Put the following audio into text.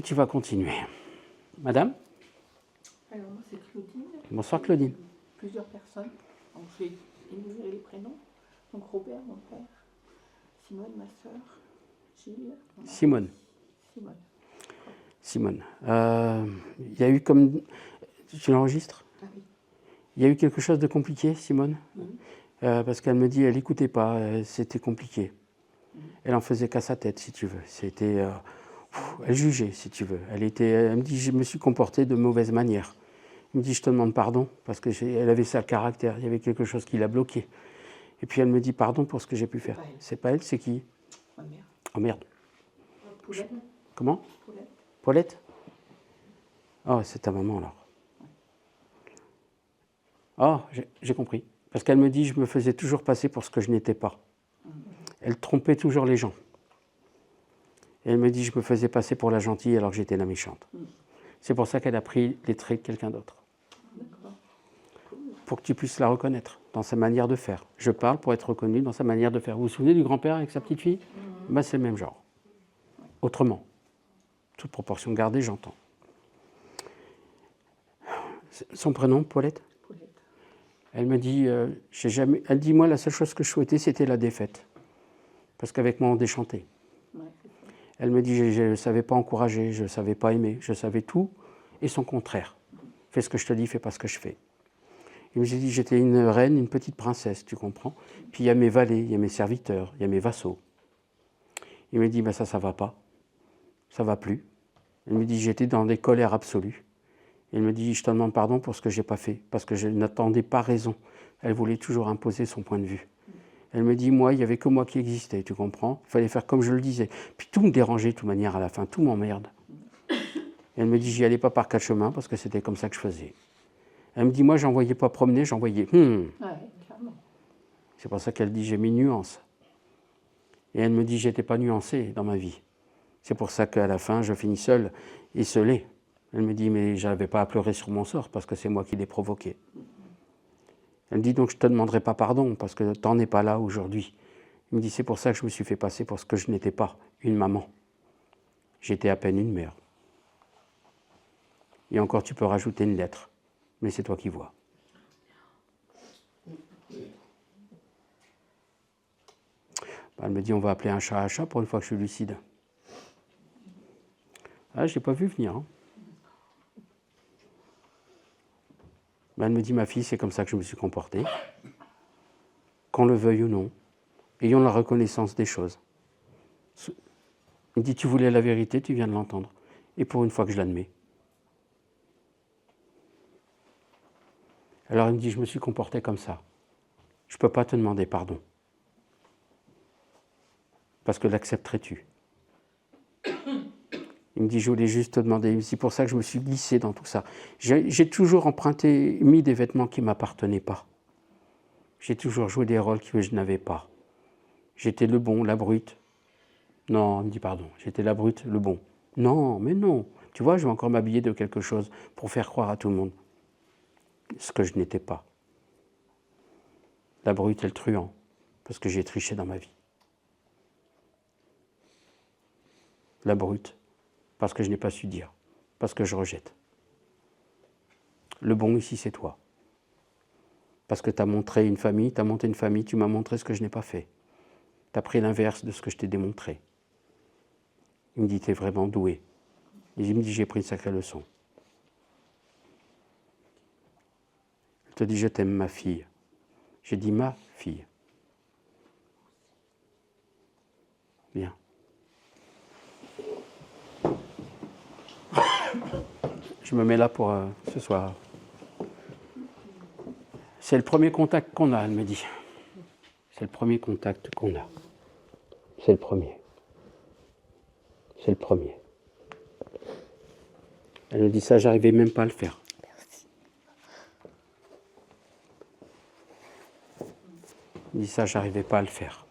tu vas continuer. Madame? Alors, moi, c'est Claudine. Bonsoir, Claudine. Plusieurs personnes. Donc, je vais énumérer les prénoms. Donc, Robert, mon père. Simone, ma soeur. Gilles. Simone. Simone. Simone. Il y a eu comme... Tu l'enregistres? Ah oui. Il y a eu quelque chose de compliqué, Simone? Parce qu'elle me dit, elle n'écoutait pas, c'était compliqué. Elle en faisait qu'à sa tête, si tu veux. C'était... elle jugeait, si tu veux. Elle me dit, je me suis comporté de mauvaise manière. Elle me dit, je te demande pardon, parce qu'elle avait ça le caractère. Il y avait quelque chose qui l'a bloqué. Et puis elle me dit, pardon pour ce que j'ai pu faire. C'est pas elle, c'est qui? Ma mère. Oh merde. Paulette. Comment? Paulette. Paulette? Oh, c'est ta maman alors. Oh, j'ai compris. Parce qu'elle me dit, je me faisais toujours passer pour ce que je n'étais pas. Elle trompait toujours les gens. Et elle me dit, je me faisais passer pour la gentille alors que j'étais la méchante. C'est pour ça qu'elle a pris les traits de quelqu'un d'autre. Pour que tu puisses la reconnaître dans sa manière de faire. Je parle pour être reconnu dans sa manière de faire. Vous vous souvenez du grand-père avec sa petite fille? Ben, c'est le même genre. Autrement. Toute proportion gardée, j'entends. Son prénom, Paulette? Paulette. Elle me dit, elle dit, moi, la seule chose que je souhaitais, c'était la défaite. Parce qu'avec moi, on déchantait. Ouais, elle me dit, je ne savais pas encourager, je ne savais pas aimer, je savais tout et son contraire. Fais ce que je te dis, fais pas ce que je fais. Il me dit, j'étais une reine, une petite princesse, tu comprends? Puis il y a mes valets, il y a mes serviteurs, il y a mes vassaux. Il me dit, ben ça va pas. Ça va plus. Il me dit, j'étais dans des colères absolues. Il me dit, je te demande pardon pour ce que j'ai pas fait, parce que je n'attendais pas raison. Elle voulait toujours imposer son point de vue. Elle me dit, moi, il n'y avait que moi qui existais, tu comprends? Il fallait faire comme je le disais. Puis tout me dérangeait de toute manière à la fin, tout m'emmerde. Elle me dit, j'y allais pas par quatre chemins, parce que c'était comme ça que je faisais. Elle me dit, moi, j'envoyais pas promener, j'envoyais. Ouais, clairement. C'est pour ça qu'elle dit, j'ai mis nuance. Et elle me dit, j'étais pas nuancée dans ma vie. C'est pour ça qu'à la fin, je finis seule, isolée. Elle me dit, mais je n'avais pas à pleurer sur mon sort, parce que c'est moi qui l'ai provoqué. Elle me dit, donc je ne te demanderai pas pardon, parce que tu n'en es pas là aujourd'hui. Il me dit, c'est pour ça que je me suis fait passer pour ce que je n'étais pas, une maman. J'étais à peine une mère. Et encore, tu peux rajouter une lettre, mais c'est toi qui vois. Elle me dit, on va appeler un chat pour une fois que je suis lucide. Ah, je n'ai pas vu venir. Hein. Elle me dit, ma fille, c'est comme ça que je me suis comportée. Qu'on le veuille ou non, ayons la reconnaissance des choses. Il me dit, tu voulais la vérité, tu viens de l'entendre. Et pour une fois que je l'admets. Alors il me dit, je me suis comporté comme ça. Je ne peux pas te demander pardon. Parce que l'accepterais-tu? Il me dit, je voulais juste te demander. C'est pour ça que je me suis glissé dans tout ça. J'ai toujours mis des vêtements qui ne m'appartenaient pas. J'ai toujours joué des rôles que je n'avais pas. J'étais le bon, la brute. Non, il me dit pardon. J'étais la brute, le bon. Non, mais non. Tu vois, je vais encore m'habiller de quelque chose pour faire croire à tout le monde ce que je n'étais pas. La brute et le truand, parce que j'ai triché dans ma vie. La brute, parce que je n'ai pas su dire, parce que je rejette. Le bon ici, c'est toi. Parce que tu as montré une famille, tu as monté une famille, tu m'as montré ce que je n'ai pas fait. Tu as pris l'inverse de ce que je t'ai démontré. Il me dit, tu es vraiment doué. Et il me dit, j'ai pris une sacrée leçon. Il te dit, je t'aime, ma fille. J'ai dit, ma fille. Bien. Je me mets là pour ce soir. C'est le premier contact qu'on a, elle me dit. C'est le premier contact qu'on a. C'est le premier. C'est le premier. Elle me dit ça, j'arrivais même pas à le faire. Merci. Elle me dit ça, j'arrivais pas à le faire.